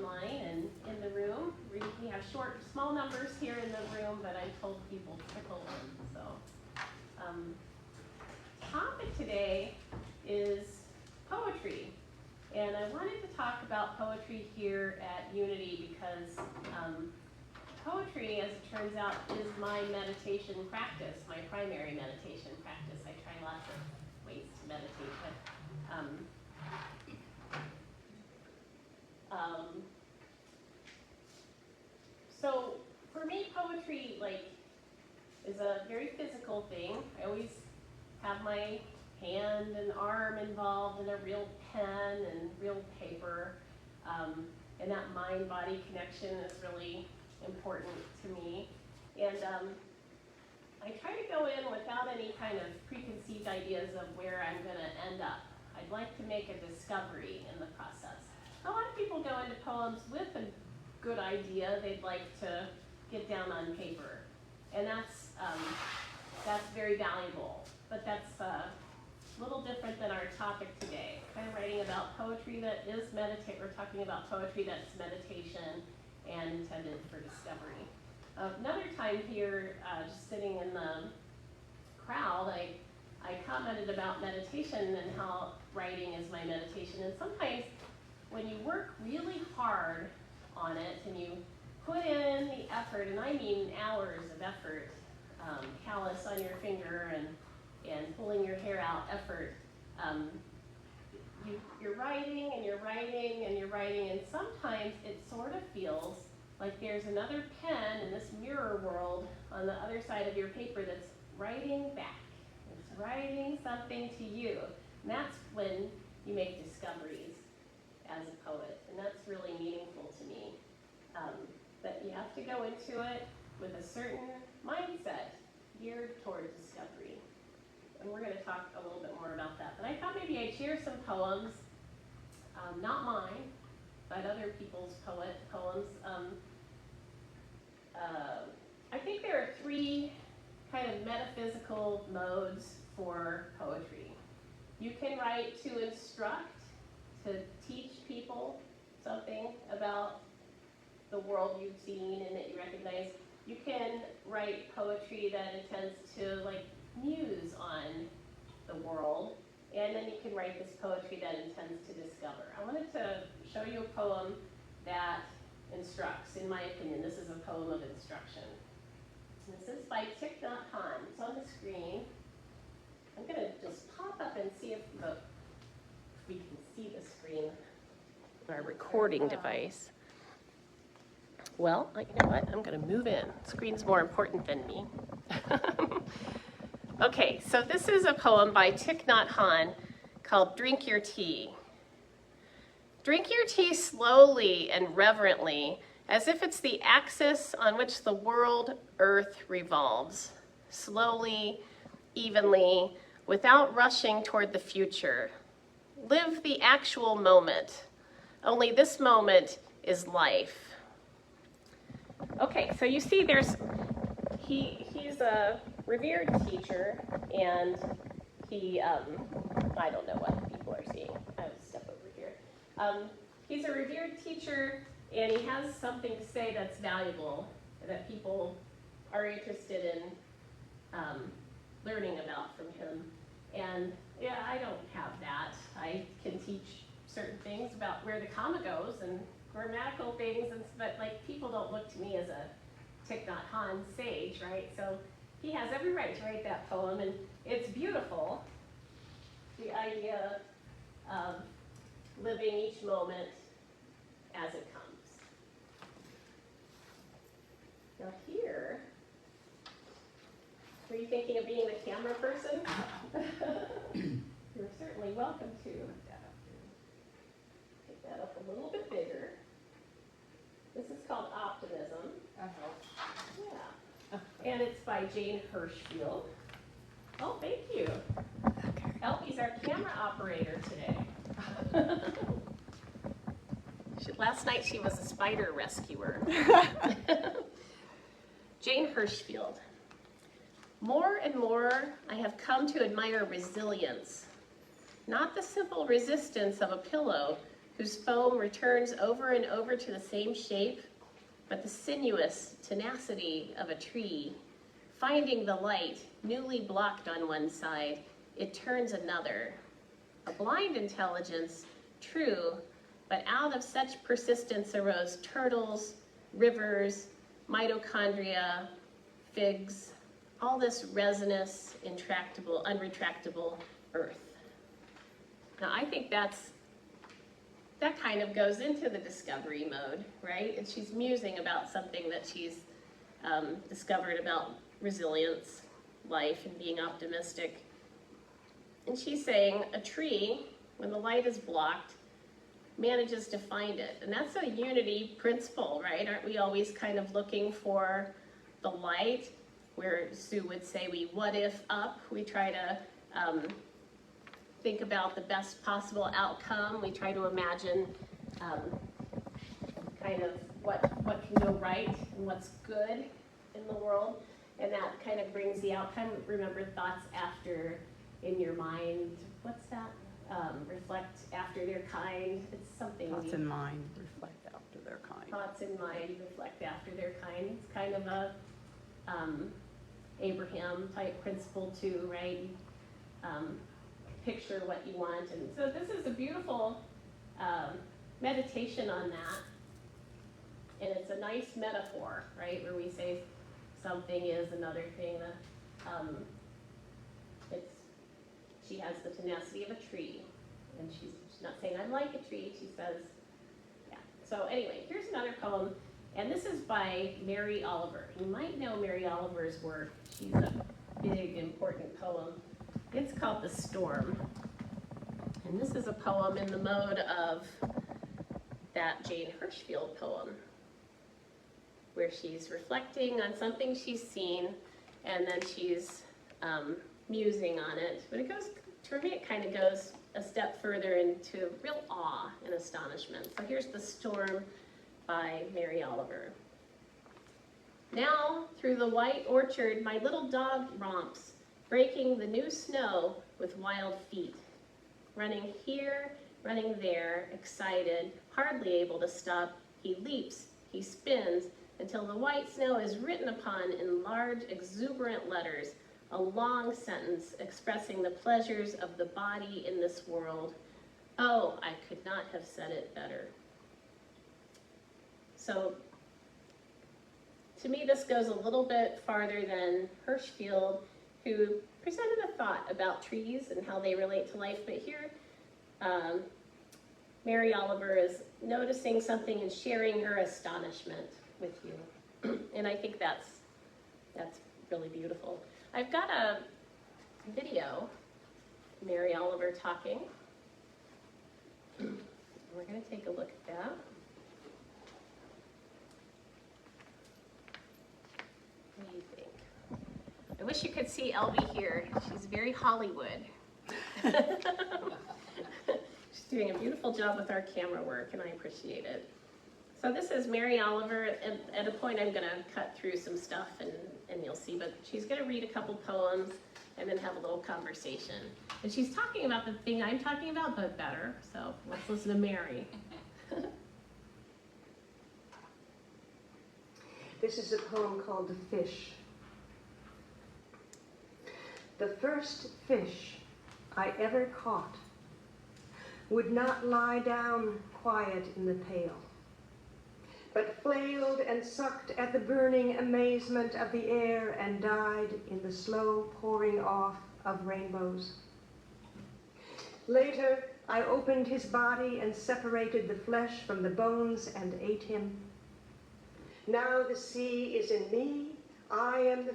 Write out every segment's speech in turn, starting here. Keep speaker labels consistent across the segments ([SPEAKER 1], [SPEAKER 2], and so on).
[SPEAKER 1] online and in the room. We have small numbers here in the room, but I told people trickle in. So, topic today is poetry. And I wanted to talk about poetry here at Unity because poetry, as it turns out, is my meditation practice, my primary meditation practice. I try lots of ways to meditate, but so for me, poetry is a very physical thing. I always have my hand and arm involved in a real pen and real paper, and that mind-body connection is really important to me. And I try to go in without any kind of preconceived ideas of where I'm going to end up. I'd like to make a discovery in the process. A lot of people go into poems with a good idea they'd like to get down on paper, and that's very valuable. But that's a little different than our topic today. I'm writing about poetry that is we're talking about poetry that's meditation and intended for discovery. Another time here, just sitting in the crowd, I commented about meditation and how writing is my meditation. And sometimes when you work really hard on it and you put in the effort, and I mean hours of effort, callus on your finger and pulling your hair out effort, you're writing and you're writing and you're writing, and sometimes it sort of feels like there's another pen in this mirror world on the other side of your paper that's writing back. It's writing something to you. And that's when you make discoveries as a poet, and that's really meaningful to me. But you have to go into it with a certain mindset geared toward discovery. And we're going to talk a little bit more about that. But I thought maybe I'd share some poems, not mine, but other people's poems. I think there are three kind of metaphysical modes for poetry. You can write to instruct, to teach people something about the world you've seen and that you recognize. You can write poetry that intends to muse on the world, and then you can write this poetry that intends to discover. I wanted to show you a poem that instructs, in my opinion. This is a poem of instruction. This is by Thich Nhat Hanh. It's on the screen. I'm going to just pop up and see if we can see the screen on our recording device. Well, you know what? I'm going to move in. The screen's more important than me. Okay, so this is a poem by Thich Nhat Hanh called Drink Your Tea. Drink your tea slowly and reverently, as if it's the axis on which the world, Earth, revolves. Slowly, evenly, without rushing toward the future. Live the actual moment. Only this moment is life. Okay, so you see he's a revered teacher, and he, I don't know what people are seeing. I have to step over here. He's a revered teacher, and he has something to say that's valuable, that people are interested in learning about from him. And yeah, I don't have that. I can teach certain things about where the comma goes and grammatical things, but people don't look to me as a Thich Nhat Hanh sage, right? So he has every right to write that poem, and it's beautiful. The idea of living each moment as it comes. Now here, were you thinking of being the camera person? You're certainly welcome to. Pick that up a little bit bigger. This is called Optimism. Yeah. And it's by Jane Hirschfield. Oh, thank you.
[SPEAKER 2] Okay.
[SPEAKER 1] Elfie's our camera operator today. Last night she was a spider rescuer. Jane Hirschfield. More and more I have come to admire resilience, not the simple resistance of a pillow whose foam returns over and over to the same shape, but the sinuous tenacity of a tree. Finding the light, newly blocked on one side, it turns another. A blind intelligence, true, but out of such persistence arose turtles, rivers, mitochondria, figs, all this resinous, intractable, unretractable earth. Now I think that kind of goes into the discovery mode, right? And she's musing about something that she's discovered about resilience, life, and being optimistic. And she's saying a tree, when the light is blocked, manages to find it. And that's a unity principle, right? Aren't we always kind of looking for the light? Where Sue would say we what if up. We try to think about the best possible outcome. We try to imagine kind of what can go right and what's good in the world. And that kind of brings the outcome. Remember, thoughts after in your mind. What's that? Reflect after their kind. It's something.
[SPEAKER 2] Thoughts in mind, reflect after their kind.
[SPEAKER 1] Thoughts in mind, reflect after their kind. It's kind of a Abraham type principle too, right? Picture what you want. And so this is a beautiful meditation on that. And it's a nice metaphor, right? Where we say something is another thing. She has the tenacity of a tree. And she's not saying, I'm like a tree. She says, yeah. So anyway, here's another poem. And this is by Mary Oliver. You might know Mary Oliver's work. She's a big, important poem. It's called The Storm. And this is a poem in the mode of that Jane Hirshfield poem, where she's reflecting on something she's seen, and then she's musing on it. But it goes, for me, it kind of goes a step further into real awe and astonishment. So here's The Storm by Mary Oliver. Now, through the white orchard, my little dog romps, breaking the new snow with wild feet. Running here, running there, excited, hardly able to stop, he leaps, he spins, until the white snow is written upon in large, exuberant letters, a long sentence expressing the pleasures of the body in this world. Oh, I could not have said it better. So, to me, this goes a little bit farther than Hirshfield, who presented a thought about trees and how they relate to life. But here, Mary Oliver is noticing something and sharing her astonishment with you. And I think that's really beautiful. I've got a video, Mary Oliver talking. We're going to take a look at that. What do you think? I wish you could see Elvie here. She's very Hollywood. She's doing a beautiful job with our camera work, and I appreciate it. So this is Mary Oliver. At a point, I'm going to cut through some stuff, and you'll see. But she's going to read a couple poems and then have a little conversation. And she's talking about the thing I'm talking about, but better. So let's listen to Mary.
[SPEAKER 3] This is a poem called The Fish. The first fish I ever caught would not lie down quiet in the pail, but flailed and sucked at the burning amazement of the air and died in the slow pouring off of rainbows. Later, I opened his body and separated the flesh from the bones and ate him. Now the sea is in me, I am the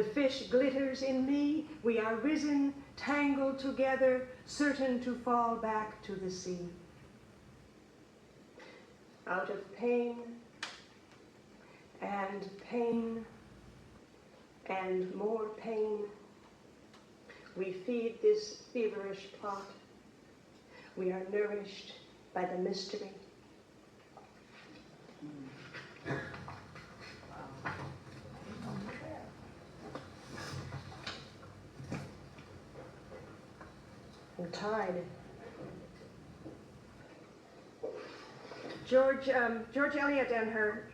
[SPEAKER 3] fish glitters in me, we are risen, tangled together, certain to fall back to the sea. Out of pain and more pain, we feed this feverish plot. We are nourished by the mystery. The tide George Eliot and her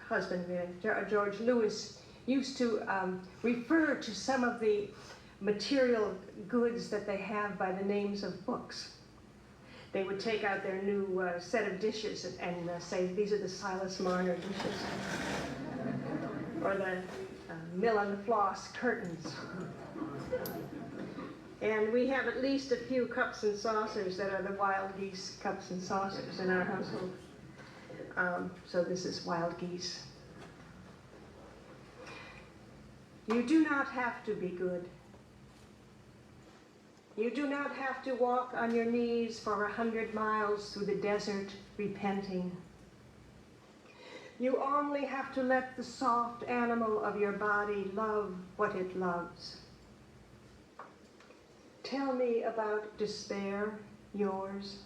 [SPEAKER 3] husband, George Lewis, used to refer to some of the material goods that they have by the names of books. They would take out their new set of dishes and say, these are the Silas Marner dishes, or the Mill on the Floss curtains. And we have at least a few cups and saucers that are the wild geese cups and saucers in our household. So this is wild geese. You do not have to be good. You do not have to walk on your knees for 100 miles through the desert repenting. You only have to let the soft animal of your body love what it loves. Tell me about despair, yours,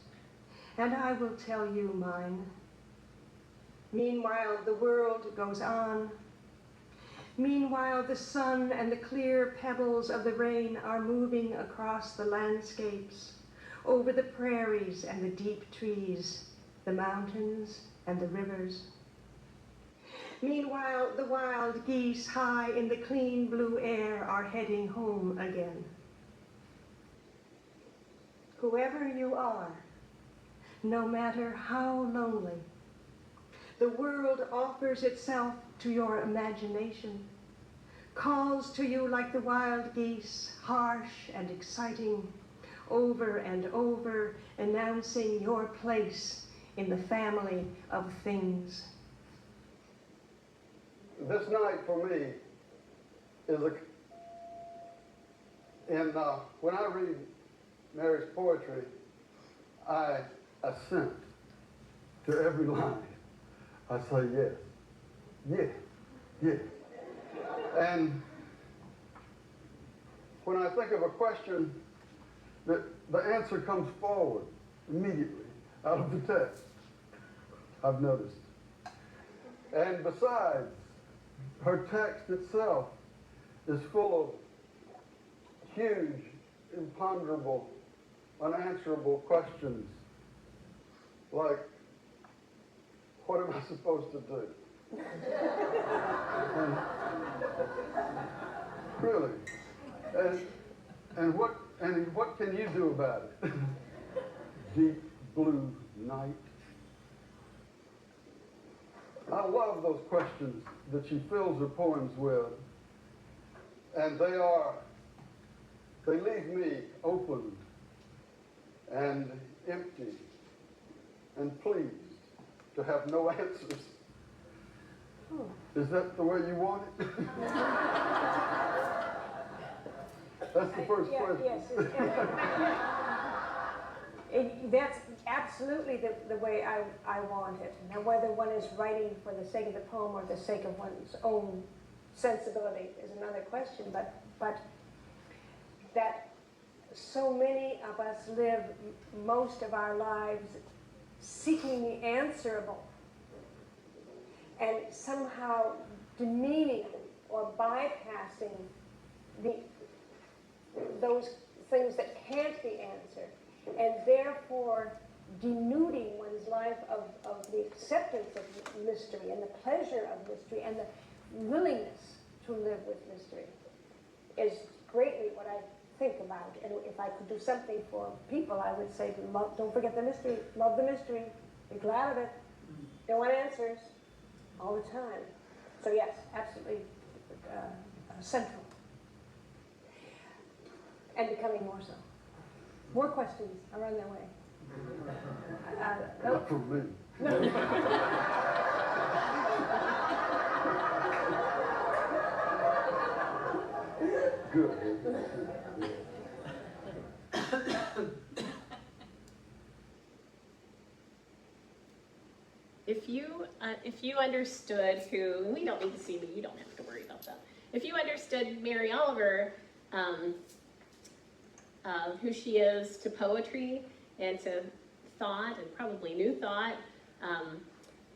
[SPEAKER 3] and I will tell you mine. Meanwhile, the world goes on. Meanwhile, the sun and the clear pebbles of the rain are moving across the landscapes, over the prairies and the deep trees, the mountains and the rivers. Meanwhile, the wild geese high in the clean blue air are heading home again. Whoever you are, no matter how lonely, the world offers itself to your imagination, calls to you like the wild geese, harsh and exciting, over and over, announcing your place in the family of things.
[SPEAKER 4] This night for me is when I read Mary's poetry, I assent to every line. I say yes, yes. And when I think of a question, the answer comes forward immediately out of the text, I've noticed. And besides, her text itself is full of huge, imponderable, unanswerable questions like, what am I supposed to do? And, really. And what can you do about it? Deep blue night. I love those questions that she fills her poems with, and they leave me open and empty and pleased to have no answers. Is that the way you want it? That's the first question.
[SPEAKER 3] Yes. That's absolutely the way I want it. Now, whether one is writing for the sake of the poem or the sake of one's own sensibility is another question, but that so many of us live most of our lives seeking the answerable and somehow demeaning or bypassing those things that can't be answered, and therefore denuding one's life of the acceptance of mystery and the pleasure of mystery and the willingness to live with mystery is greatly what I think about. And if I could do something for people, I would say, don't forget the mystery, love the mystery, be glad of it, don't want answers all the time. So yes, absolutely central. And becoming more so. More questions are on their way.
[SPEAKER 4] Not for me. Good.
[SPEAKER 1] If you understood who, we don't need to see me, you don't have to worry about that. If you understood Mary Oliver, who she is to poetry and to thought, and probably new thought,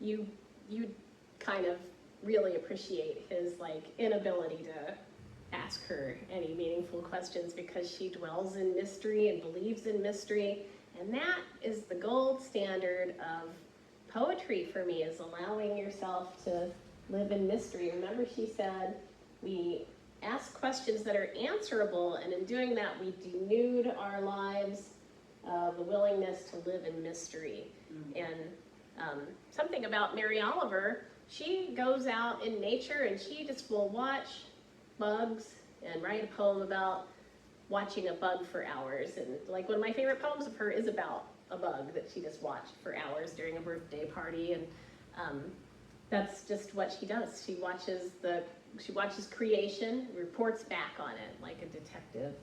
[SPEAKER 1] you kind of really appreciate his inability to ask her any meaningful questions, because she dwells in mystery and believes in mystery, and that is the gold standard standard of poetry for me, is allowing yourself to live in mystery. Remember, she said we ask questions that are answerable, and in doing that, we denude our lives of the willingness to live in mystery. And something about Mary Oliver, she goes out in nature and she just will watch bugs and write a poem about watching a bug for hours. And like one of my favorite poems of her is about a bug that she just watched for hours during a birthday party. And that's just what she does. She watches creation, reports back on it like a detective.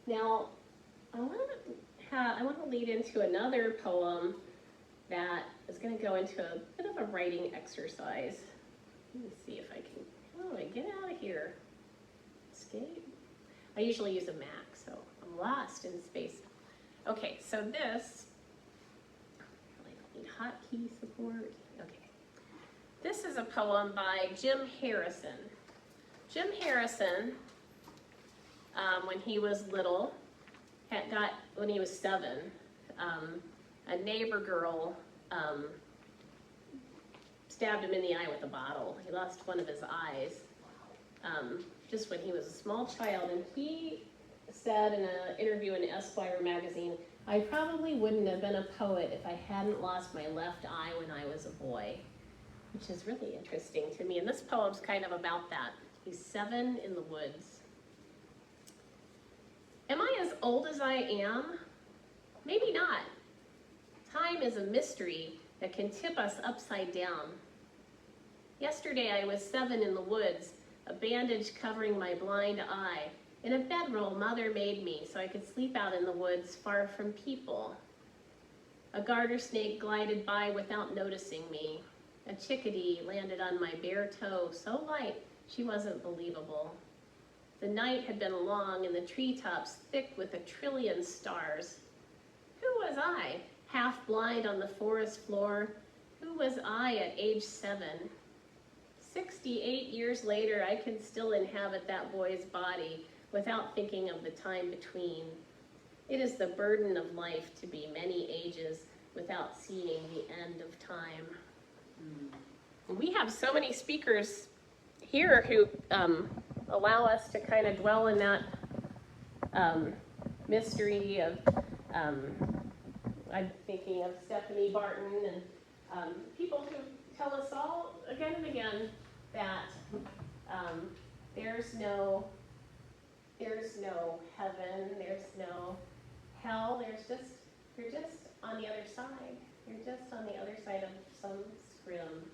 [SPEAKER 1] Now, I want to lead into another poem that is going to go into a bit of a writing exercise. Let me see if I can. Oh, get out of here. Escape. I usually use a Mac, so I'm lost in space. Okay, so this, I really don't need hotkey support. Okay. This is a poem by Jim Harrison. Jim Harrison, when he was little, when he was 7, a neighbor girl stabbed him in the eye with a bottle. He lost one of his eyes just when he was a small child. And he said in an interview in Esquire magazine, "I probably wouldn't have been a poet if I hadn't lost my left eye when I was a boy," which is really interesting to me. And this poem's kind of about that. He's 7 in the woods. Am I as old as I am? Maybe not. Time is a mystery that can tip us upside down. Yesterday I was 7 in the woods, a bandage covering my blind eye, in a bedroll Mother made me so I could sleep out in the woods far from people. A garter snake glided by without noticing me. A chickadee landed on my bare toe, so light she wasn't believable. The night had been long and the treetops thick with 1,000,000,000,000 stars. Who was I, half blind on the forest floor? Who was I at age 7? 68 years later, I can still inhabit that boy's body without thinking of the time between. It is the burden of life to be many ages without seeing the end of time. We have so many speakers here who allow us to kind of dwell in that mystery of, I'm thinking of Stephanie Barton and people who tell us all again and again that there's no heaven, there's no hell, you're just on the other side. You're just on the other side of some scrim.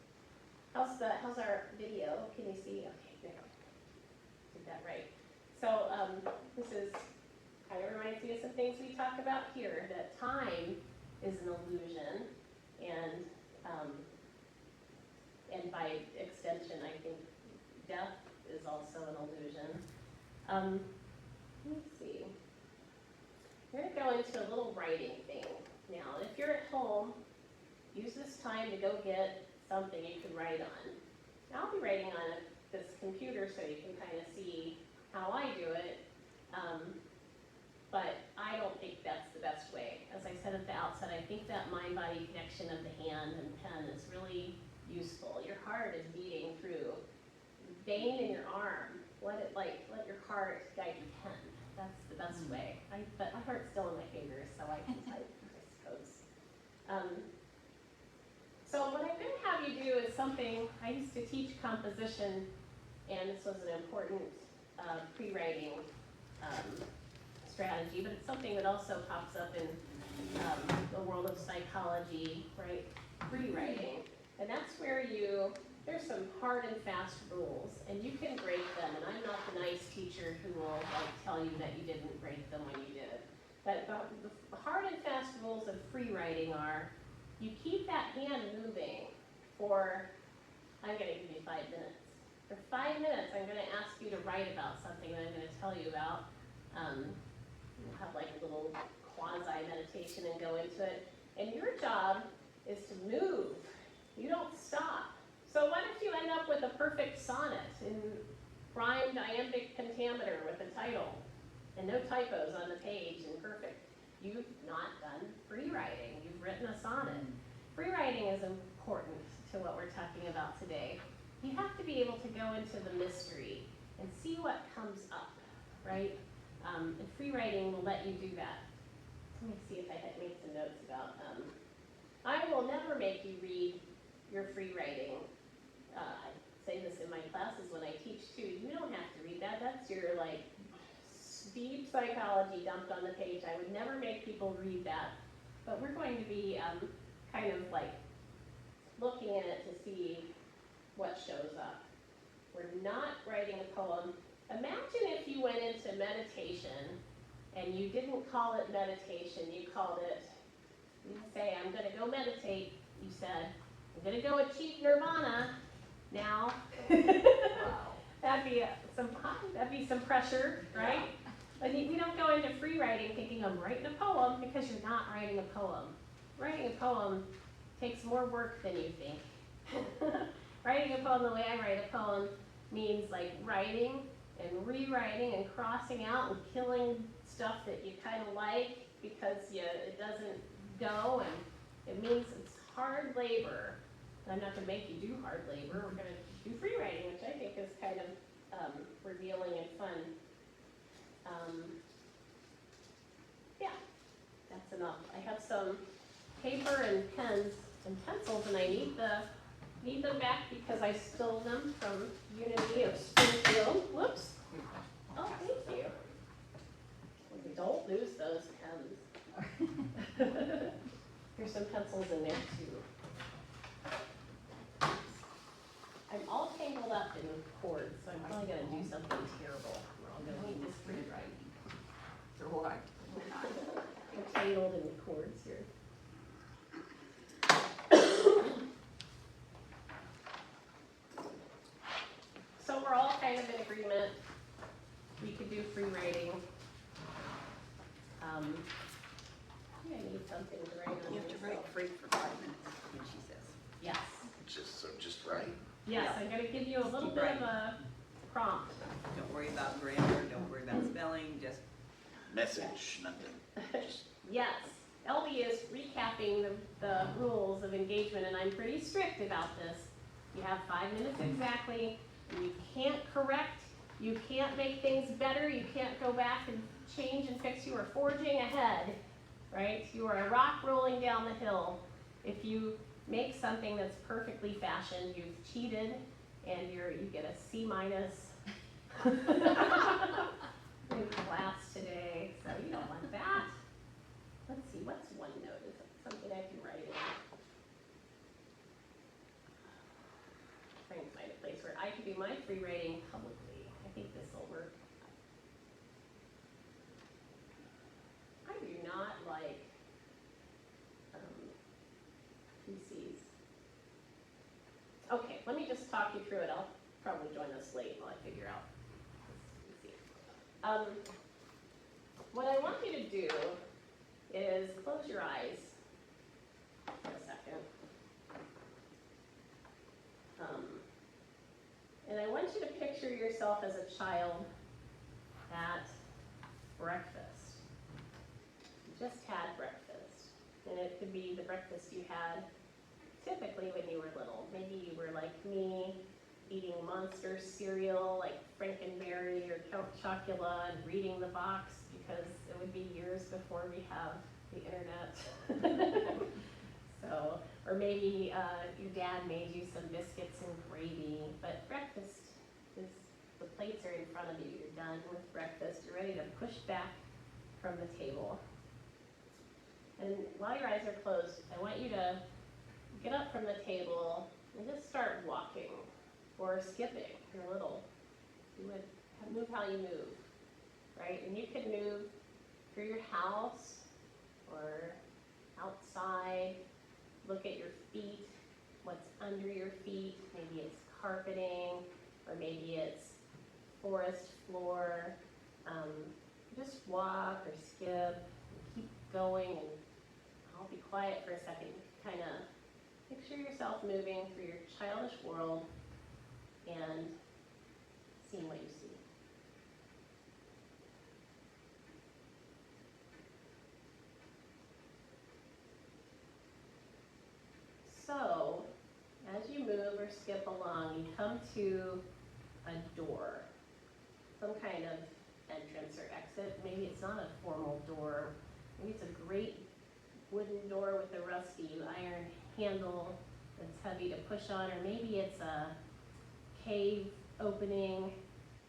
[SPEAKER 1] How's our video? Can you see? Okay, there. Did that right. So this is kind of reminds me of some things we talk about here, that time is an illusion, and by extension, I think death is also an illusion. Let me see. We're going to go into a little writing thing now. If you're at home, use this time to go get something you can write on. Now, I'll be writing on this computer so you can kind of see how I do it, but I don't think that's the best way. As I said at the outset, I think that mind-body connection of the hand and pen is really useful. Your heart is beating through. Vein in your arm. Let your heart guide your pen. That's the best way. But my heart's still in my fingers, so I can type, I suppose. So what I'm going to have you do is something, I used to teach composition, and this was an important pre-writing strategy, but it's something that also pops up in the world of psychology, right? Pre-writing. And that's where there's some hard and fast rules, and you can break them, and I'm not the nice teacher who will tell you that you didn't break them when you did. But the hard and fast rules of free writing are, you keep that hand moving for, I'm going to give you 5 minutes. For 5 minutes, I'm going to ask you to write about something that I'm going to tell you about. We'll have like a little quasi-meditation and go into it. And your job is to move. You don't stop. So what if you end up with a perfect sonnet in rhymed iambic pentameter with a title and no typos on the page and perfect? you've not done free writing. You've written a sonnet. Free writing is important to what we're talking about today. You have to be able to go into the mystery and see what comes up, right? And free writing will let you do that. Let me see if I had made some notes about, I will never make you read your free writing. I say this in my classes when I teach too. You don't have to read that. That's your like deep psychology dumped on the page. I would never make people read that. But we're going to be kind of like looking at it to see what shows up. We're not writing a poem. Imagine if you went into meditation and you didn't call it meditation, you called it, you say, I'm going to go meditate. You said, I'm going to go achieve nirvana now. That'd be some pressure, right? But we don't go into free writing thinking I'm writing a poem, because you're not writing a poem. Writing a poem takes more work than you think. Writing a poem the way I write a poem means like writing and rewriting and crossing out and killing stuff that you kind of like because it doesn't go, and it means it's hard labor. I'm not going to make you do hard labor. We're going to do free writing, which I think is kind of revealing and fun. Yeah, that's enough. I have some paper and pens and pencils, and I need them back because I stole them from Unity of Springfield. Whoops. Oh, thank you. Don't lose those pens. There's some pencils in there too. I'm all tangled up in cords, so I'm probably going to do something terrible. We're all going to need this free writing.
[SPEAKER 2] So what?
[SPEAKER 1] I'm tangled in the cords here. So we're all kind of in agreement. We could do free writing. I think I need something to write on.
[SPEAKER 2] You have to write free for 5 minutes, when she says.
[SPEAKER 1] Yes.
[SPEAKER 5] Just right.
[SPEAKER 1] Yes, I'm going to give you a little bit of a prompt.
[SPEAKER 2] Don't worry about grammar, don't worry about spelling, just
[SPEAKER 5] Message, nothing. Just
[SPEAKER 1] Yes. Elby is recapping the rules of engagement, and I'm pretty strict about this. You have 5 minutes exactly. You can't correct. You can't make things better. You can't go back and change and fix. You are forging ahead, right? You are a rock rolling down the hill. If you make something that's perfectly fashioned, you've cheated, and you get a C- in class today. So you don't want that. Let's see, what's OneNote? Is it something I can write in? Trying to find a place where I can do my free writing publicly. I think this will work. I do not like PCs. Okay, let me just talk you through it. I'll probably join us late while I figure out this PC. What I want you to do is close your eyes for a second. And I want you to picture yourself as a child at breakfast. You just had breakfast. And it could be the breakfast you had typically when you were little. Maybe you were like me, eating Monster cereal like Frankenberry or Count Chocula and reading the box, because it would be years before we have the internet. So, or maybe your dad made you some biscuits and gravy, but breakfast is, the plates are in front of you, you're done with breakfast, you're ready to push back from the table. And while your eyes are closed, I want you to get up from the table and just start walking or skipping. If you're little, you would move how you move, right? And you could move through your house or outside. Look at your feet, what's under your feet. Maybe it's carpeting, or maybe it's forest floor. Just walk or skip, and keep going, and I'll be quiet for a second. Kind of picture yourself moving through your childish world and seeing what you see. or skip along, you come to a door, some kind of entrance or exit. Maybe it's not a formal door. Maybe it's a great wooden door with a rusty iron handle that's heavy to push on, or maybe it's a cave opening,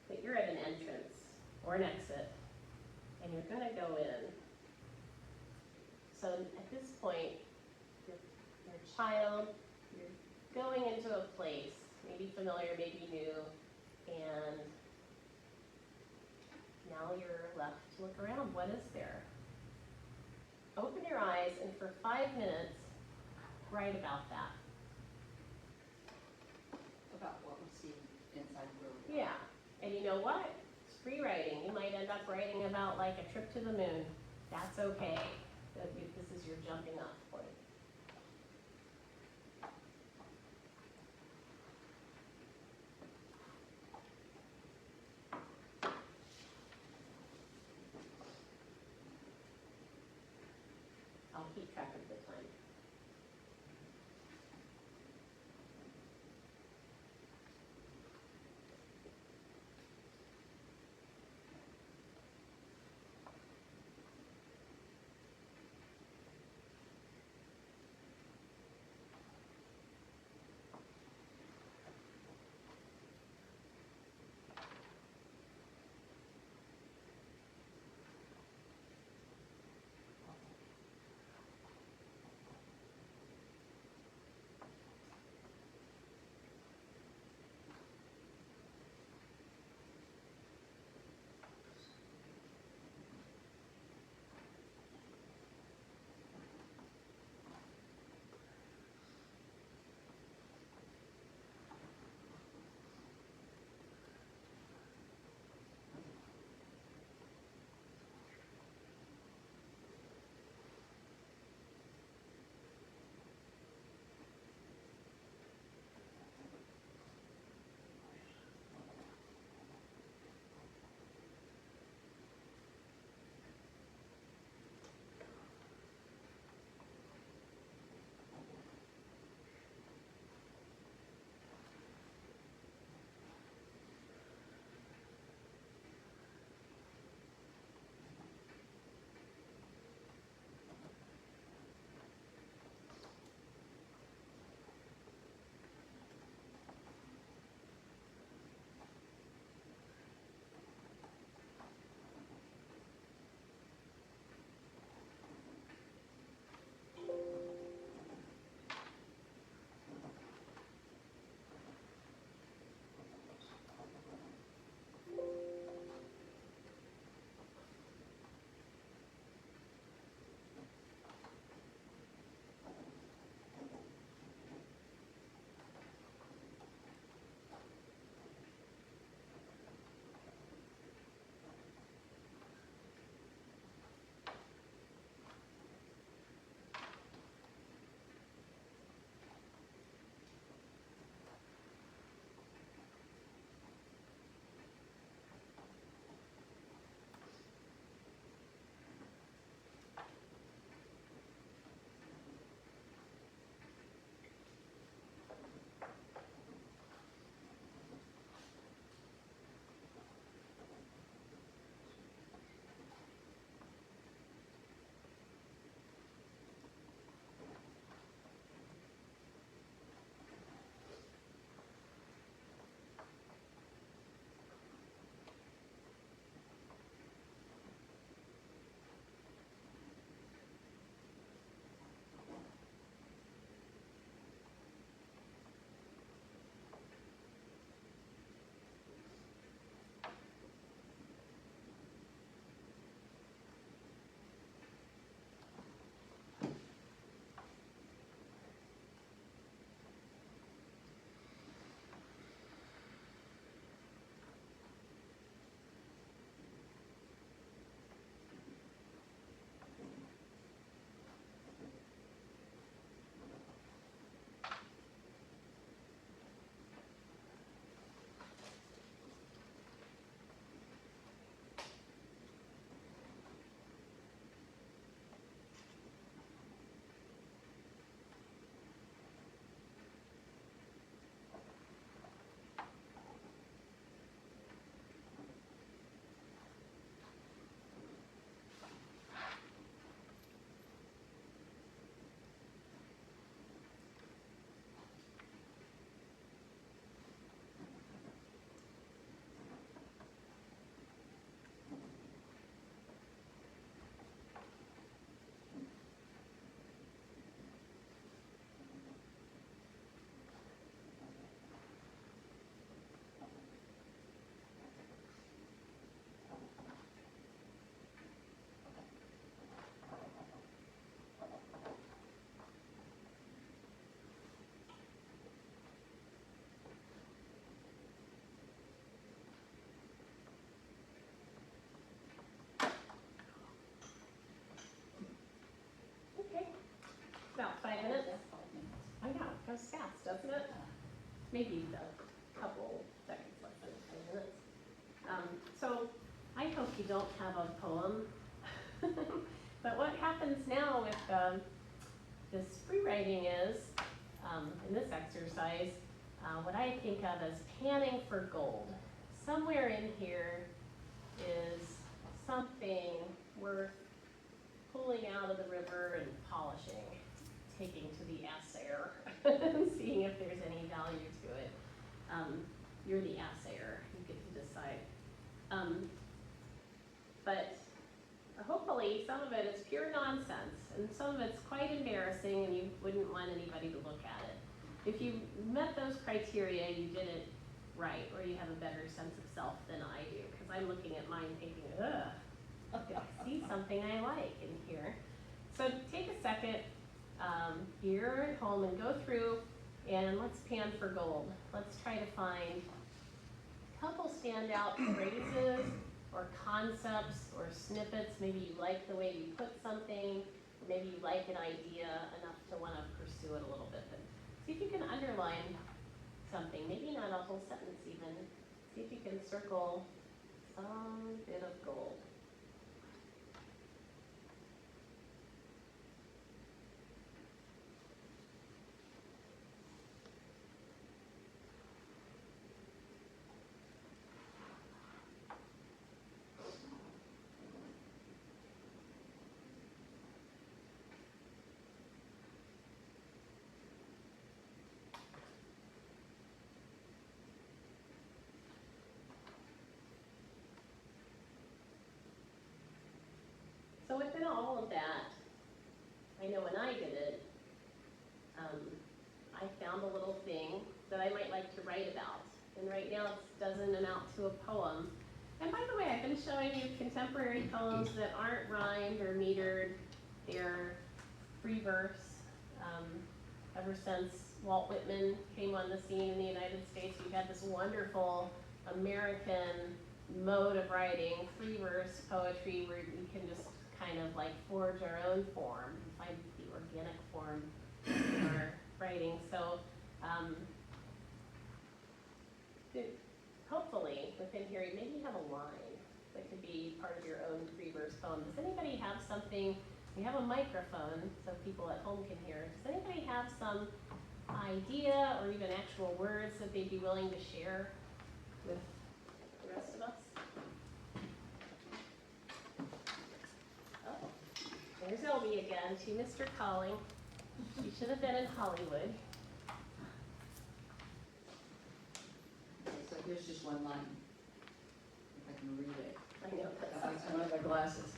[SPEAKER 1] but you're at an entrance or an exit, and you're gonna go in. So at this point, your child, you're going into a place, maybe familiar, maybe new, and now you're left to look around. What is there? Open your eyes, and for 5 minutes, write about that.
[SPEAKER 2] About what we see inside where we are.
[SPEAKER 1] Yeah, and you know what? It's free writing. You might end up writing about like a trip to the moon. That's okay. This is your jumping off point. I'll keep track of the time. Goes fast, doesn't it? Maybe a couple seconds less than 5 minutes. So I hope you don't have a poem. But what happens now with this free writing is, in this exercise, what I think of as panning for gold. Somewhere in here is something worth pulling out of the river and polishing, taking to the assayer, and seeing if there's any value to it. You're the assayer, you get to decide. But hopefully some of it is pure nonsense, and some of it's quite embarrassing, and you wouldn't want anybody to look at it. If you met those criteria, you did it right, or you have a better sense of self than I do, because I'm looking at mine thinking, ugh, I see something I like in here. So take a second here at home and go through and let's pan for gold. Let's try to find a couple standout phrases or concepts or snippets. Maybe you like the way you put something, or maybe you like an idea enough to want to pursue it a little bit. But see if you can underline something, maybe not a whole sentence even. See if you can circle some bit of gold. So within all of that, I know when I did it, I found a little thing that I might like to write about. And right now it doesn't amount to a poem. And by the way, I've been showing you contemporary poems that aren't rhymed or metered. They're free verse. Ever since Walt Whitman came on the scene in the United States, we've had this wonderful American mode of writing, free verse poetry, where we can just kind of like forge our own form and find the organic form in our writing. So hopefully within here, maybe you have a line that could be part of your own free verse poem. Does anybody have something? We have a microphone so people at home can hear. Does anybody have some idea or even actual words that they'd be willing to share with the rest of us? Oh, there's Elby again. She missed her calling. She should have been in Hollywood.
[SPEAKER 2] Okay, so here's just one line, if I can read it.
[SPEAKER 1] I know
[SPEAKER 2] If
[SPEAKER 1] that's
[SPEAKER 2] I have my glasses.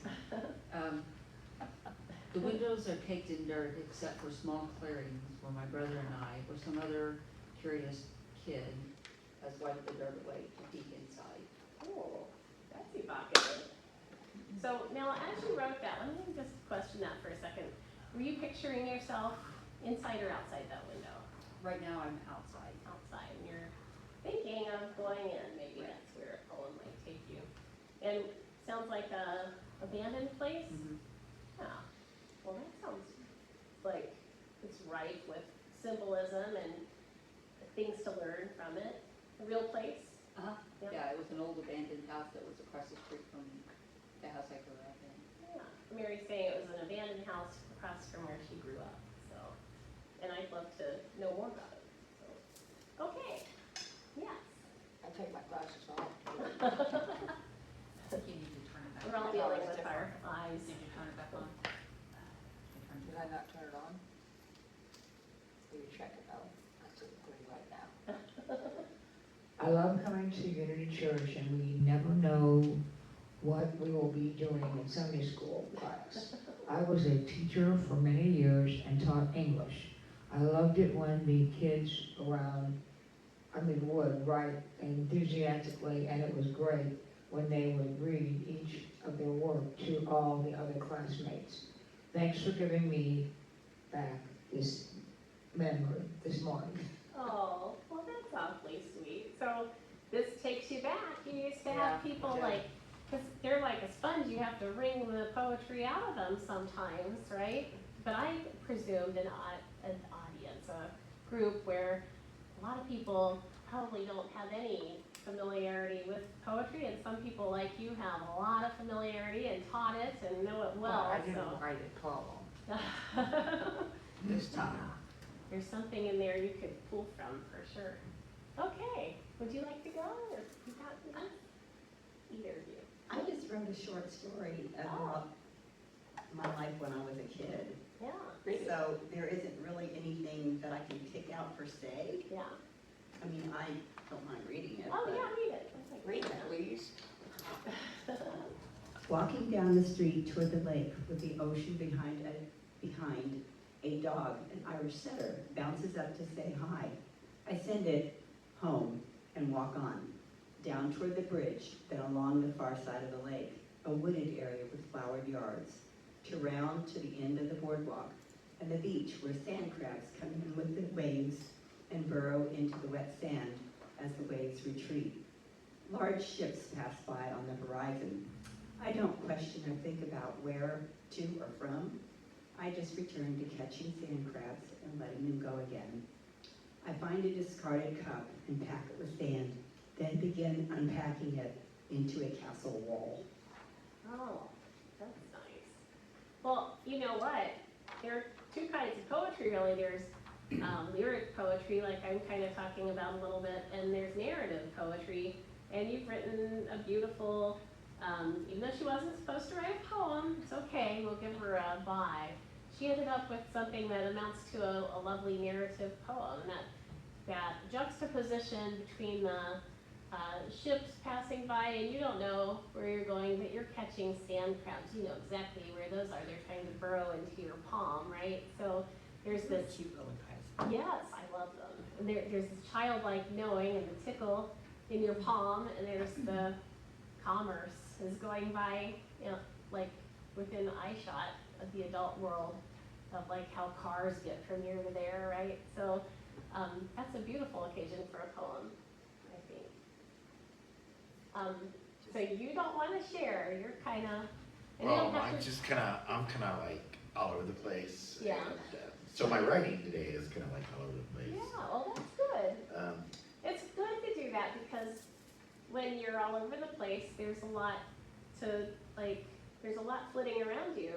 [SPEAKER 2] The windows are caked in dirt except for small clearings where my brother and I, or some other curious kid, has wiped the dirt away to peek inside.
[SPEAKER 1] cool. That's evocative. So now, as you wrote that, let me just question that for a second. Were you picturing yourself inside or outside that window?
[SPEAKER 2] Right now I'm outside.
[SPEAKER 1] Outside, and you're thinking of going in. Maybe
[SPEAKER 2] Right.
[SPEAKER 1] that's where a poem might take you. And sounds like a abandoned place. Yeah. Well, that sounds like it's rife with symbolism and things to learn from it. A real place.
[SPEAKER 2] Uh-huh.
[SPEAKER 1] Yep.
[SPEAKER 2] Yeah, it was an old abandoned house that was across the street from the house I grew up in.
[SPEAKER 1] Yeah. Mary's saying it was an abandoned house across from where she grew up. So, and I'd love to know more about it. So, okay. Yes.
[SPEAKER 6] I take my glasses off.
[SPEAKER 2] I think you need to turn it back
[SPEAKER 1] We're all
[SPEAKER 2] on.
[SPEAKER 1] dealing with our eyes.
[SPEAKER 2] Did you turn it back on?
[SPEAKER 6] Did I not turn it on? Will you check it out? That's it, pretty right now.
[SPEAKER 7] I love coming to Unity Church, and we never know what we will be doing in Sunday school class. I was a teacher for many years and taught English. I loved it when the kids would write enthusiastically, and it was great when they would read each of their work to all the other classmates. Thanks for giving me back this memory this morning.
[SPEAKER 1] Oh, well, that's awfully sweet. So this takes you back. You used to have
[SPEAKER 6] Yeah,
[SPEAKER 1] people
[SPEAKER 6] it
[SPEAKER 1] like, because they're like a sponge, you have to wring the poetry out of them sometimes, right? But I presumed an audience, a group where a lot of people probably don't have any familiarity with poetry, and some people like you have a lot of familiarity and taught it and know it well,
[SPEAKER 2] I didn't
[SPEAKER 1] so.
[SPEAKER 2] write a poem this time.
[SPEAKER 1] There's something in there you could pull from for sure. Okay, would you like to go, or you got this? Either of you.
[SPEAKER 8] I just wrote a short story about my life when I was a kid.
[SPEAKER 1] Yeah,
[SPEAKER 8] So there isn't really anything that I can pick out per se.
[SPEAKER 1] yeah.
[SPEAKER 8] I mean, I don't mind reading it.
[SPEAKER 1] Oh,
[SPEAKER 8] but-
[SPEAKER 1] yeah, read it. That's like-
[SPEAKER 6] Read it, please.
[SPEAKER 8] Walking down the street toward the lake with the ocean behind a dog, an Irish setter, bounces up to say hi. I send it home and walk on, down toward the bridge, then along the far side of the lake, a wooded area with flowered yards, to round to the end of the boardwalk, and the beach where sand crabs come in with the waves and burrow into the wet sand as the waves retreat. Large ships pass by on the horizon. I don't question or think about where to or from. I just return to catching sand crabs and letting them go again. I find a discarded cup and pack it with sand, then begin unpacking it into a castle wall.
[SPEAKER 1] Oh, that's nice. Well, you know what? There are two kinds of poetry, really. There's lyric poetry, like I'm kind of talking about a little bit, and there's narrative poetry. And you've written a beautiful, even though she wasn't supposed to write a poem, it's okay, we'll give her a bye. She ended up with something that amounts to a lovely narrative poem, that juxtaposition between the ships passing by, and you don't know where you're going, but you're catching sand crabs. You know exactly where those are. They're trying to burrow into your palm, right? So there's this
[SPEAKER 6] Cute little guys.
[SPEAKER 1] Yes, I love them. And there's this childlike knowing and the tickle in your palm, and there's the commerce is going by, you know, like within eye shot of the adult world of like how cars get from here to there, right? So that's a beautiful occasion for a poem, I think. So you don't want to share. You're kind of.
[SPEAKER 5] Well, I'm kind of like all over the place.
[SPEAKER 1] Yeah.
[SPEAKER 5] And, so my writing today is kind of like all over the place.
[SPEAKER 1] Yeah, well, that's good. It's good to do that because when you're all over the place, there's a lot flitting around you,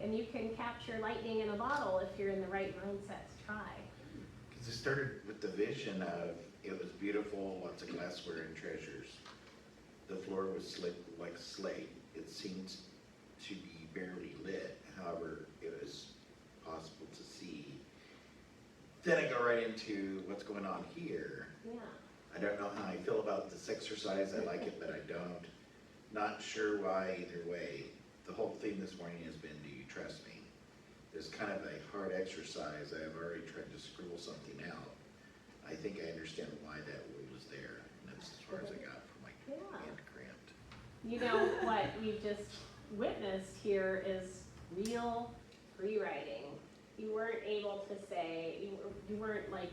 [SPEAKER 1] and you can capture lightning in a bottle if you're in the right mindset to try.
[SPEAKER 5] Because it started with the vision of, it was beautiful, lots of glassware and treasures. The floor was slick like slate. It seemed to be barely lit, however, it was possible to see. Then I go right into what's going on here.
[SPEAKER 1] Yeah.
[SPEAKER 5] I don't know how I feel about this exercise. I like it, but I don't. Not sure why either way. The whole theme this morning has been, do you trust me? It's kind of a hard exercise. I have already tried to scribble something out. I think I understand why that word was there. And that's as far as I got from my hand cramped.
[SPEAKER 1] You know, what we've just witnessed here is real free writing. You weren't able to say, you weren't like,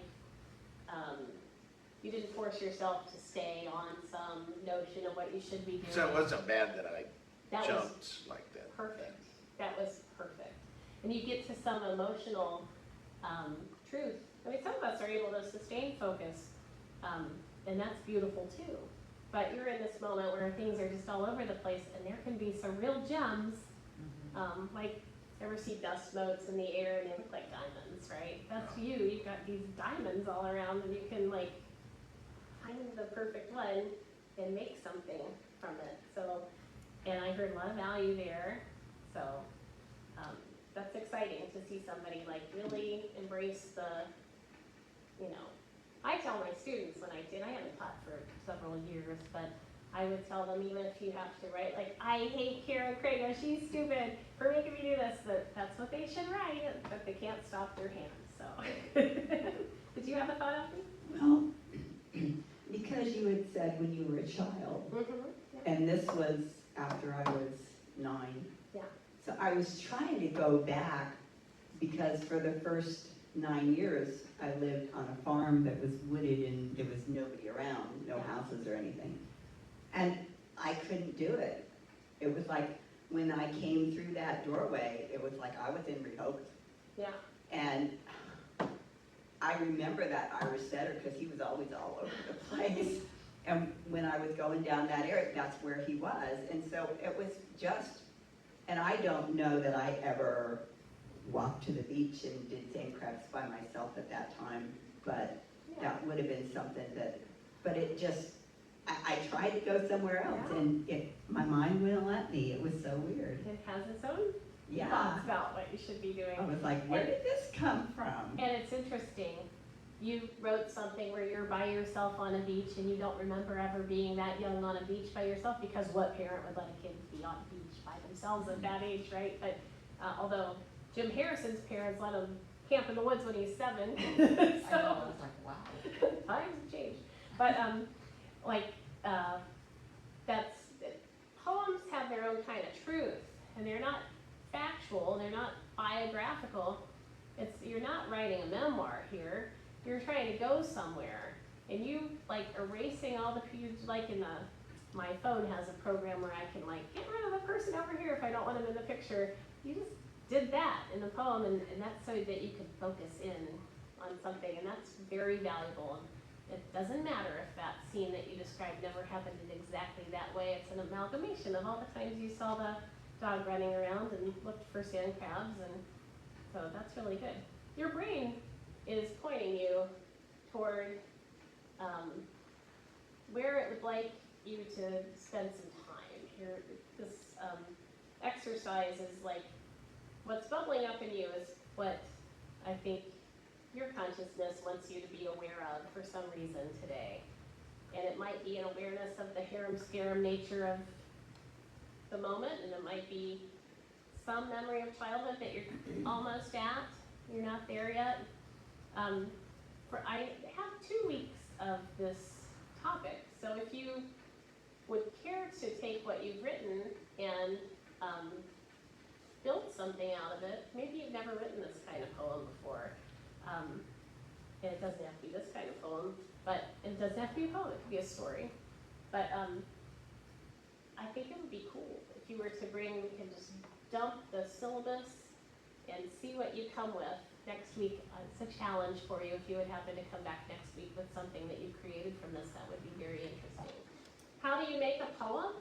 [SPEAKER 1] you didn't force yourself to stay on some notion of what you should be doing.
[SPEAKER 5] So it wasn't bad that I
[SPEAKER 1] That was
[SPEAKER 5] jumped like that.
[SPEAKER 1] perfect. That was perfect. And you get to some emotional truth. I mean, some of us are able to sustain focus, and that's beautiful too. But you're in this moment where things are just all over the place, and there can be some real gems, like ever see dust motes in the air and they look like diamonds, right? That's you. You've got these diamonds all around, and you can like find the perfect one and make something from it. So, and I heard a lot of value there. So that's exciting to see somebody like really embrace the, you know, I tell my students when I haven't taught for several years, but I would tell them, even if you have to write, like, I hate Karen Craigo, she's stupid for making me do this, that's what they should write, but they can't stop their hands, so. Did you have a thought, Elfie?
[SPEAKER 8] Well, because you had said when you were a child, and this was after I was 9.
[SPEAKER 1] Yeah.
[SPEAKER 8] So I was trying to go back because for the first 9 years, I lived on a farm that was wooded and there was nobody around, no houses or anything. And I couldn't do it. It was like when I came through that doorway, it was like I was in Rehoboth.
[SPEAKER 1] Yeah.
[SPEAKER 8] And I remember that Irish setter because he was always all over the place. And when I was going down that area, that's where he was. And so it was just, and I don't know that I ever walked to the beach and did sand crabs by myself at that time, but
[SPEAKER 1] Yeah.
[SPEAKER 8] that would have been something that, but it just, I tried to go somewhere else
[SPEAKER 1] Yeah.
[SPEAKER 8] and my mind wouldn't let me. It was so weird.
[SPEAKER 1] It has its own
[SPEAKER 8] Yeah.
[SPEAKER 1] thoughts about what you should be doing.
[SPEAKER 8] I was like, where did this come from?
[SPEAKER 1] And it's interesting, you wrote something where you're by yourself on a beach and you don't remember ever being that young on a beach by yourself, because what parent would let a kid be on a beach by themselves at that age, right? But although Jim Harrison's parents let him camp in the woods when he's 7,
[SPEAKER 2] I know,
[SPEAKER 1] so
[SPEAKER 2] I was like, wow.
[SPEAKER 1] times have changed. But poems have their own kind of truth, and they're not factual, they're not biographical. You're not writing a memoir here. You're trying to go somewhere, and you like erasing all the like my phone has a program where I can like get rid of the person over here if I don't want them in the picture. You just did that in the poem, and that's so that you can focus in on something, and that's very valuable. It doesn't matter if that scene that you described never happened in exactly that way. It's an amalgamation of all the times you saw the dog running around and looked for sand crabs, and so that's really good. Your brain is pointing you toward where it would like you to spend some time. This exercise is like, what's bubbling up in you is what I think your consciousness wants you to be aware of for some reason today. And it might be an awareness of the harem-scarum nature of the moment, and it might be some memory of childhood that you're almost at. You're not there yet. I have 2 weeks of this topic, so if you would care to take what you've written and build something out of it, maybe you've never written this kind of poem before. And it doesn't have to be this kind of poem, but it doesn't have to be a poem, it could be a story. But I think it would be cool if you were to we can just dump the syllabus and see what you come with next week. It's a challenge for you if you would happen to come back next week with something that you created from this. That would be very interesting. How do you make a poem?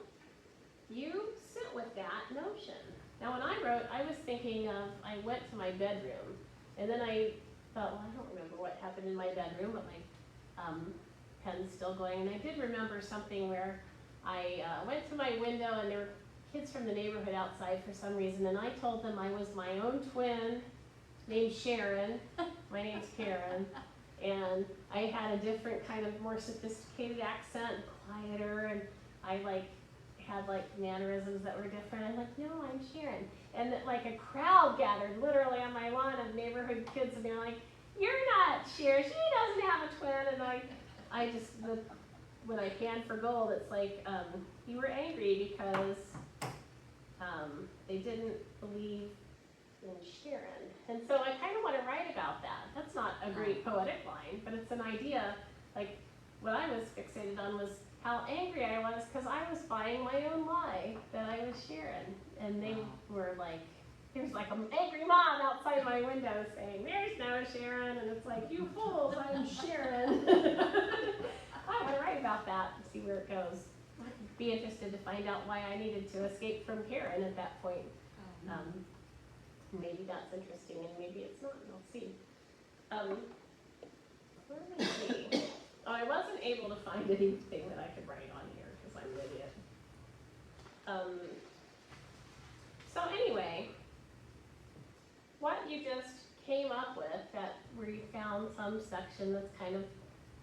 [SPEAKER 1] You sit with that notion. Now when I wrote, I was thinking of, I went to my bedroom, and then I thought, well, I don't remember what happened in my bedroom, but my pen's still going. And I did remember something where I went to my window, and there were kids from the neighborhood outside for some reason, and I told them I was my own twin named Sharon. My name's Karen. And I had a different kind of more sophisticated accent, quieter, and I had mannerisms that were different. I'm like, no, I'm Sharon. And a crowd gathered literally on my lawn of neighborhood kids, and they're like, you're not Sharon, she doesn't have a twin. And I just, when I panned for gold, it's like, you were angry because they didn't believe in Sharon. And so I kind of want to write about that. That's not a great poetic line, but it's an idea. What I was fixated on was how angry I was because I was buying my own lie that I was Sharon. And they were like, there's an angry mom outside my window saying, there's no Sharon. And it's like, you fools, I'm Sharon. I want to write about that and see where it goes. I'd be interested to find out why I needed to escape from Karen at that point. Maybe that's interesting, and maybe it's not. We'll see. Let me see. Oh, I wasn't able to find anything that I could write on here because I'm an idiot. So anyway, what you just came up with, where you found some section that's kind of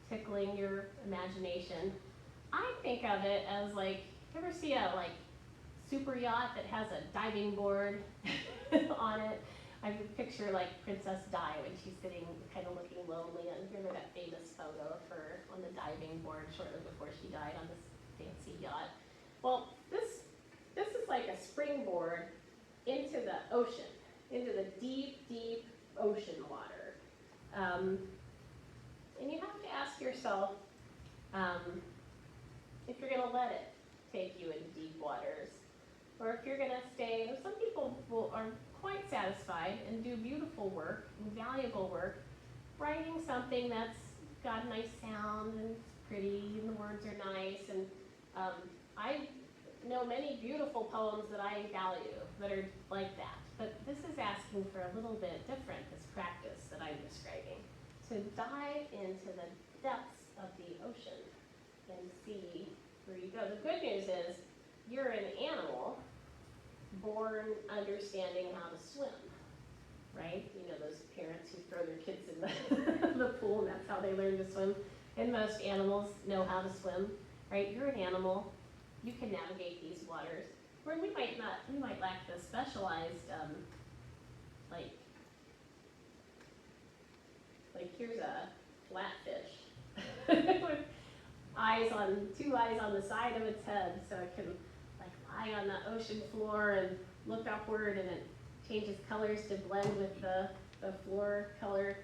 [SPEAKER 1] tickling your imagination, I think of it as you ever see a super yacht that has a diving board on it? I picture Princess Di when she's sitting kind of looking lonely, and remember that famous photo of her on the diving board shortly before she died on this fancy yacht. Well, this is like a springboard into the ocean, into the deep, deep ocean water. And you have to ask yourself if you're going to let it take you into deep waters, or if you're going to stay. Some people are quite satisfied and do beautiful work and valuable work writing something that's got a nice sound and pretty and the words are nice. And I know many beautiful poems that I value that are like that. But this is asking for a little bit different, this practice that I'm describing, to dive into the depths of the ocean and see where you go. The good news is you're an animal born understanding how to swim, right? You know, those parents who throw their kids in the pool and that's how they learn to swim. And most animals know how to swim, right? You're an animal. You can navigate these waters. Where we might lack the specialized, like here's a flatfish with two eyes on the side of its head, so it can like lie on the ocean floor and look upward, and it changes colors to blend with the floor color.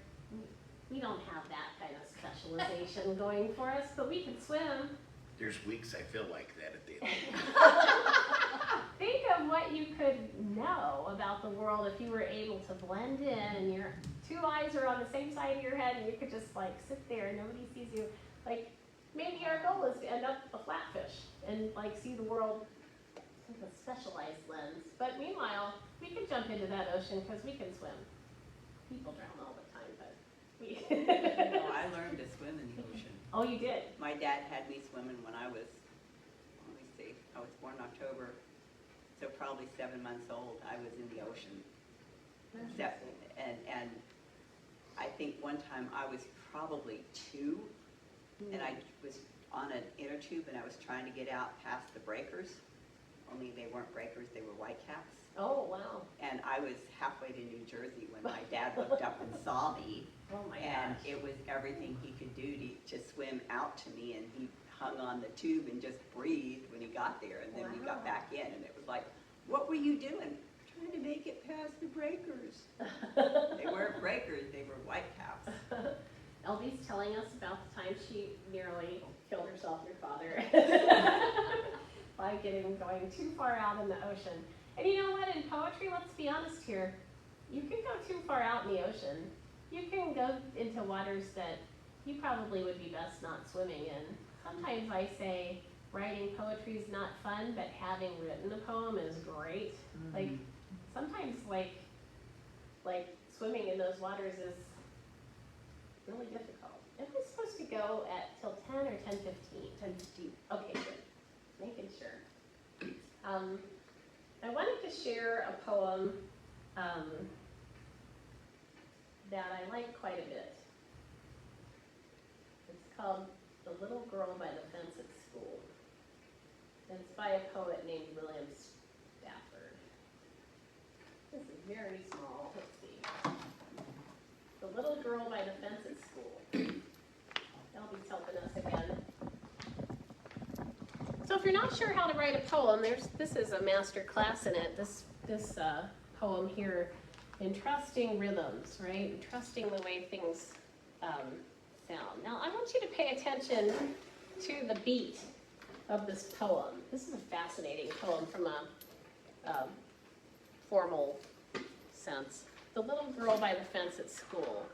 [SPEAKER 1] We don't have that kind of specialization going for us, but we can swim.
[SPEAKER 5] There's weeks I feel like that at the end.
[SPEAKER 1] Think of what you could know about the world if you were able to blend in and your two eyes are on the same side of your head and you could just like sit there and nobody sees you. Like maybe our goal is to end up a flatfish and like see the world with a specialized lens. But meanwhile, we can jump into that ocean because we can swim. People drown all the time, but we.
[SPEAKER 9] No, I learned to swim in the ocean.
[SPEAKER 1] Oh, you did?
[SPEAKER 9] My dad had me swimming when I was, let me see, I was born in October, so probably 7 months old, I was in the ocean. And I think one time I was probably 2, and I was on an inner tube and I was trying to get out past the breakers, only they weren't breakers, they were whitecaps.
[SPEAKER 1] Oh, wow.
[SPEAKER 9] And I was halfway to New Jersey when my dad looked up and saw me.
[SPEAKER 1] Oh my
[SPEAKER 9] And
[SPEAKER 1] gosh.
[SPEAKER 9] it was everything he could do to swim out to me, and he hung on the tube and just breathed when he got there, and then we got
[SPEAKER 1] Wow.
[SPEAKER 9] back in, and it was like, what were you doing? Trying to make it past the breakers. They weren't breakers, they were whitecaps.
[SPEAKER 1] Elby's telling us about the time she nearly killed herself and your father by going too far out in the ocean. And you know what, in poetry, let's be honest here, you can go too far out in the ocean. You can go into waters that you probably would be best not swimming in. Sometimes I say writing poetry is not fun, but having written a poem is great. Like sometimes like swimming in those waters is really difficult. Am I supposed to go at till 10 or 10:15?
[SPEAKER 9] 10:15.
[SPEAKER 1] Okay, good. Making sure. I wanted to share a poem that I like quite a bit. It's called The Little Girl by the Fence at School. And it's by a poet named William Stafford. This is very small. Let's see. The Little Girl by the Fence at School. Elby's helping us again. So if you're not sure how to write a poem, this is a master class in it. This poem here, entrusting rhythms, right? Entrusting the way things sound. Now I want you to pay attention to the beat of this poem. This is a fascinating poem from a formal sense. The Little Girl by the Fence at School.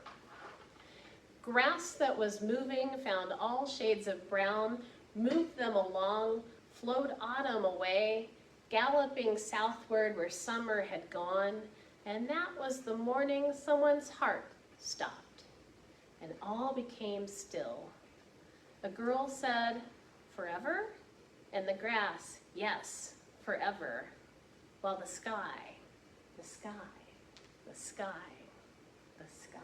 [SPEAKER 1] Grass that was moving found all shades of brown, moved them along, flowed autumn away, galloping southward where summer had gone, and that was the morning someone's heart stopped, and all became still. A girl said, "Forever?" And the grass, "Yes, forever." While the sky, the sky, the sky, the sky.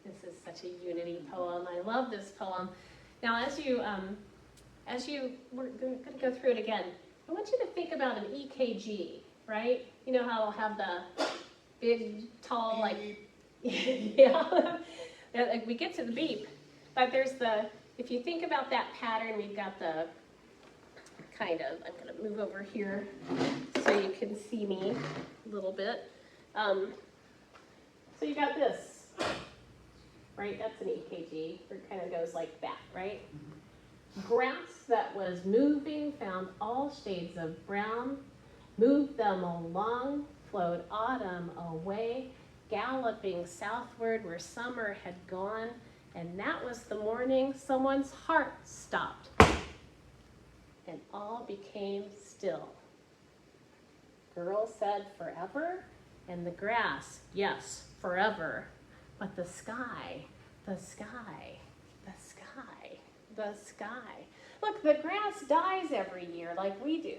[SPEAKER 1] This is such a Unity poem. I love this poem. Now, as we're going to go through it again, I want you to think about an EKG, right? You know how it'll have the big, tall, like, yeah, like we get to the beep, but there's if you think about that pattern, we've got the I'm going to move over here so you can see me a little bit. So you got this, right? That's an EKG. It kind of goes like that, right? Grass that was moving found all shades of brown, moved them along, flowed autumn away, galloping southward where summer had gone, and that was the morning someone's heart stopped, and all became still. Girl said forever, and the grass, yes, forever, but the sky, the sky, the sky, the sky. Look, the grass dies every year like we do,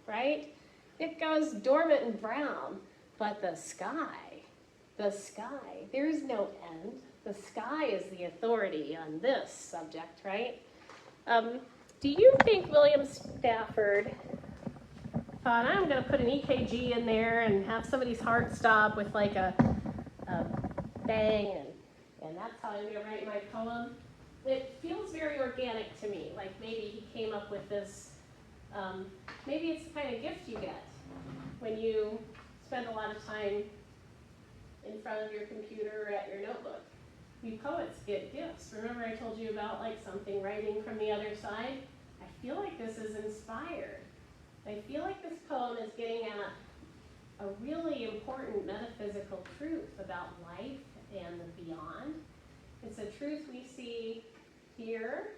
[SPEAKER 1] right? It goes dormant and brown, but the sky, there's no end. The sky is the authority on this subject, right? Do you think William Stafford thought, I'm going to put an EKG in there and have somebody's heart stop with like a bang, and that's how I'm going to write my poem? It feels very organic to me, like maybe he came up with this, maybe it's the kind of gift you get when you spend a lot of time in front of your computer or at your notebook. You poets get gifts. Remember I told you about like something writing from the other side? I feel like this is inspired. I feel like this poem is getting at a really important metaphysical truth about life and the beyond. It's a truth we see here,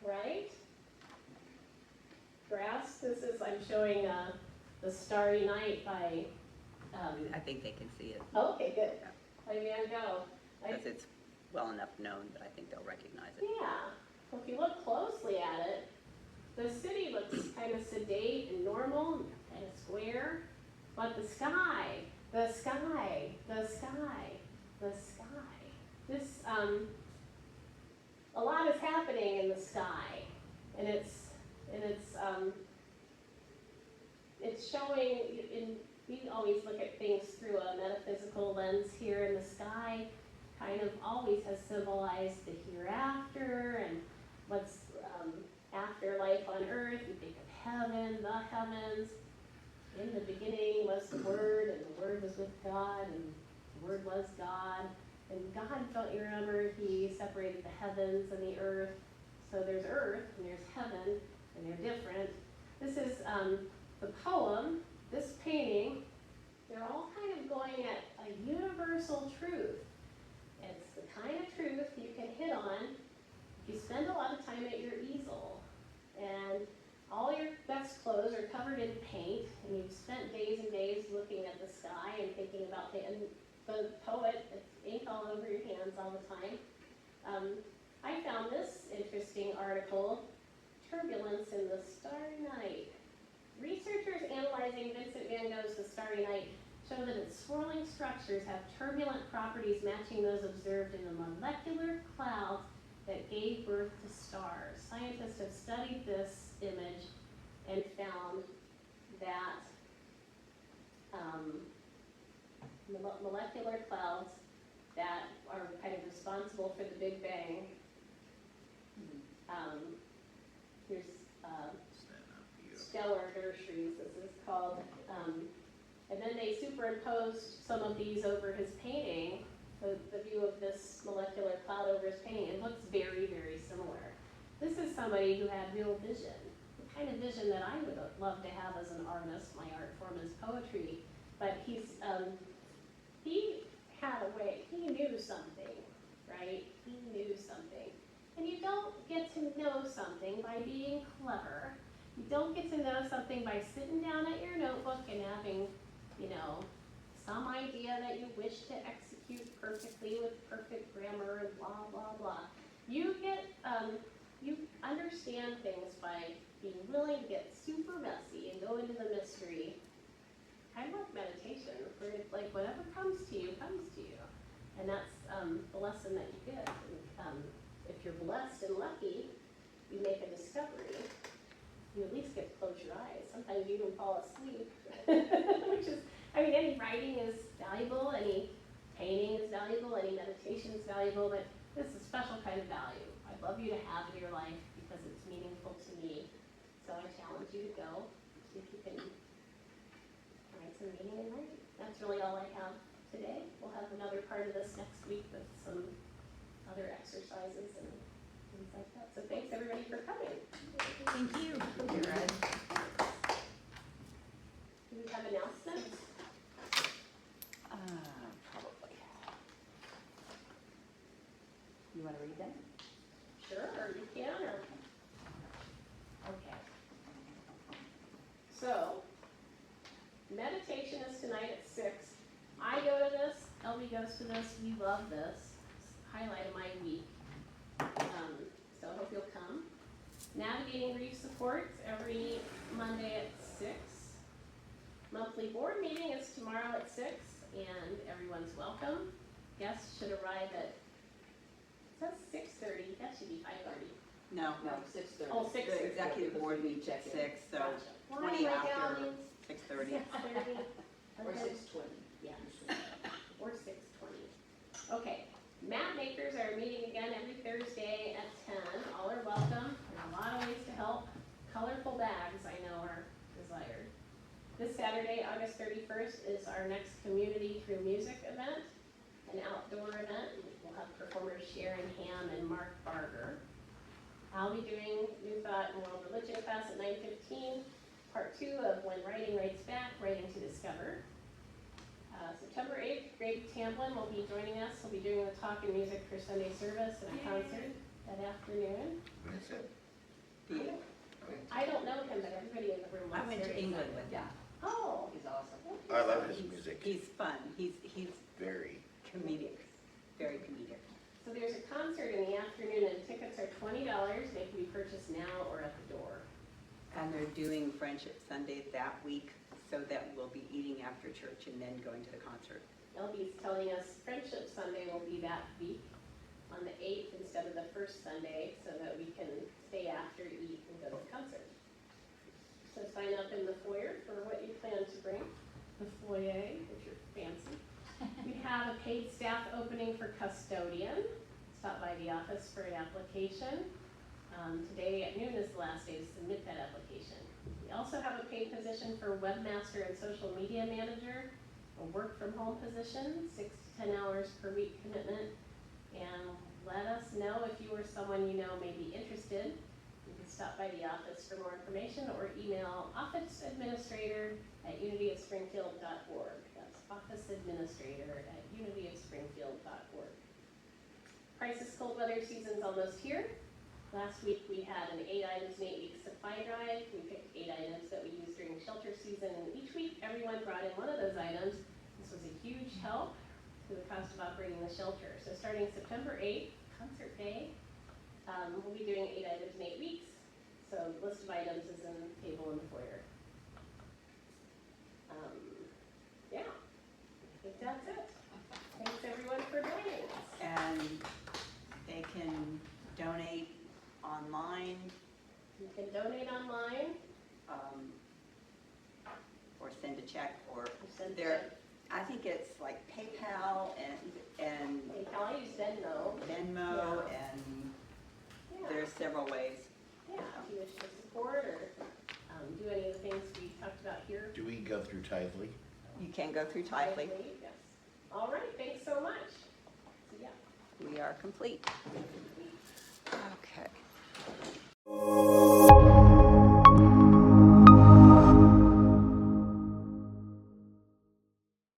[SPEAKER 1] right? Grass, this is, I'm showing The Starry Night by...
[SPEAKER 9] I think they can see it,
[SPEAKER 1] okay, good. By Van Gogh.
[SPEAKER 9] because it's well enough known that I think they'll recognize it.
[SPEAKER 1] Yeah, well, if you look closely at it, the city looks kind of sedate and normal, kind of square, but the sky, the sky, the sky, the sky. This, a lot is happening in the sky, and it's showing, we always look at things through a metaphysical lens here, and the sky kind of always has symbolized the hereafter and what's after life on earth. You think of heaven, the heavens. In the beginning was the Word, and the Word was with God, and the Word was God. And God, don't you remember, he separated the heavens and the earth. So there's earth, and there's heaven, and they're different. This is the poem, this painting. They're all kind of going at a universal truth. It's the kind of truth you can hit on if you spend a lot of time at your easel, and all your best clothes are covered in paint, and you've spent days and days looking at the sky and thinking about it. And the poet, it's ink all over your hands all the time. I found this interesting article, Turbulence in the Starry Night. Researchers analyzing Vincent van Gogh's The Starry Night show that its swirling structures have turbulent properties matching those observed in the molecular clouds that gave birth to stars. Scientists have studied this image and found that molecular clouds that are kind of responsible for the Big Bang. Here's stellar nurseries, this is called. And then they superimposed some of these over his painting, the view of this molecular cloud over his painting. It looks very, very similar. This is somebody who had real vision, the kind of vision that I would love to have as an artist. My art form is poetry, but he had a way, he knew something, right? He knew something. And you don't get to know something by being clever. You don't get to know something by sitting down at your notebook and having, some idea that you wish to execute perfectly with perfect grammar and blah, blah, blah. You understand things by being willing to get super messy and go into the mystery. Kind of like meditation, where it's like whatever comes to you, comes to you. And that's the lesson that you get. And, if you're blessed and lucky, you make a discovery. You at least get to close your eyes. Sometimes you even fall asleep, which is, any writing is valuable, any painting is valuable, any meditation is valuable, but this is a special kind of value. I'd love you to have in your life because it's meaningful to me. So I challenge you to go, see if you can find some meaning in writing. That's really all I have today. We'll have another part of this next week with some other exercises and things like that. So thanks everybody for coming.
[SPEAKER 9] Thank you.
[SPEAKER 1] Do we have announcements?
[SPEAKER 6] want to read them?
[SPEAKER 1] Sure, or you can, or, okay. So, meditation is tonight at 6. I go to this, LB goes to this, we love this. It's the highlight of my week. So I hope you'll come. Navigating Reef Supports every Monday at 6. Monthly board meeting is tomorrow at 6, and everyone's welcome. Guests should arrive at, it says 6:30, that should be 5:30.
[SPEAKER 9] No,
[SPEAKER 2] No, 6:30.
[SPEAKER 1] Oh,
[SPEAKER 9] the
[SPEAKER 1] 6:30.
[SPEAKER 9] executive board meets at
[SPEAKER 2] Check in.
[SPEAKER 9] 6, so
[SPEAKER 1] Gotcha. Well,
[SPEAKER 9] 20
[SPEAKER 1] anyway,
[SPEAKER 9] after
[SPEAKER 1] Darlene,
[SPEAKER 9] 6:30.
[SPEAKER 1] 6:30.
[SPEAKER 2] Or
[SPEAKER 1] Okay.
[SPEAKER 2] 6:20.
[SPEAKER 1] Yes, or 6:20. Okay, map makers are meeting again every Thursday at 10. All are welcome. There are a lot of ways to help. Colorful bags, I know, are desired. This Saturday, August 31st, is our next Community Through Music event, an outdoor event. We'll have performers Sharon Ham and Mark Barger. I'll be doing New Thought and World Religion class at 9:15, part 2 of When Writing Writes Back, Writing to Discover. September 8th, Greg Tamblin will be joining us. He'll be doing the talk and music for Sunday service and a concert that afternoon.
[SPEAKER 5] That's it.
[SPEAKER 1] I don't know him, but everybody in the room
[SPEAKER 9] I
[SPEAKER 1] was
[SPEAKER 9] went to
[SPEAKER 1] very
[SPEAKER 9] England
[SPEAKER 1] excited.
[SPEAKER 9] with him.
[SPEAKER 1] Oh.
[SPEAKER 2] He's awesome.
[SPEAKER 5] I love his music.
[SPEAKER 9] He's fun. He's
[SPEAKER 5] Very.
[SPEAKER 9] comedic, very comedic.
[SPEAKER 1] So there's a concert in the afternoon and tickets are $20. They can be purchased now or at the door.
[SPEAKER 9] And they're doing Friendship Sunday that week, so that we'll be eating after church and then going to the concert.
[SPEAKER 1] LB's telling us Friendship Sunday will be that week on the 8th instead of the first Sunday so that we can stay after, eat, and go to the concert. So sign up in the foyer for what you plan to bring. The foyer, if you're fancy. We have a paid staff opening for custodian. Stop by the office for an application. Today at noon is the last day to submit that application. We also have a paid position for webmaster and social media manager, a work from home position, 6 to 10 hours per week commitment. And let us know if you or someone you know may be interested. You can stop by the office for more information or email officeadministrator@unityofspringfield.org. That's officeadministrator@unityofspringfield.org. Crisis cold weather season's almost here. Last week we had an 8 items and 8 week supply drive. We picked 8 items that we use during shelter season, and each week everyone brought in one of those items. This was a huge help to the cost of operating the shelter. So starting September 8th, concert day, we'll be doing 8 items in 8 weeks. So the list of items is in the table in the foyer. Yeah, I think that's it. Thanks everyone for joining us.
[SPEAKER 9] And they can donate online,
[SPEAKER 1] You can donate online.
[SPEAKER 9] or send a check, or
[SPEAKER 1] Send
[SPEAKER 9] there, I think it's like PayPal and
[SPEAKER 1] PayPal, I use Venmo.
[SPEAKER 9] Venmo, and
[SPEAKER 1] Yeah.
[SPEAKER 9] there's several ways.
[SPEAKER 1] Yeah, if you wish to support or do any of the things we talked about here.
[SPEAKER 5] Do we go through Tithely?
[SPEAKER 9] You can go through Tithely.
[SPEAKER 1] Yes. All right, thanks so much. See ya.
[SPEAKER 9] We are complete. Okay.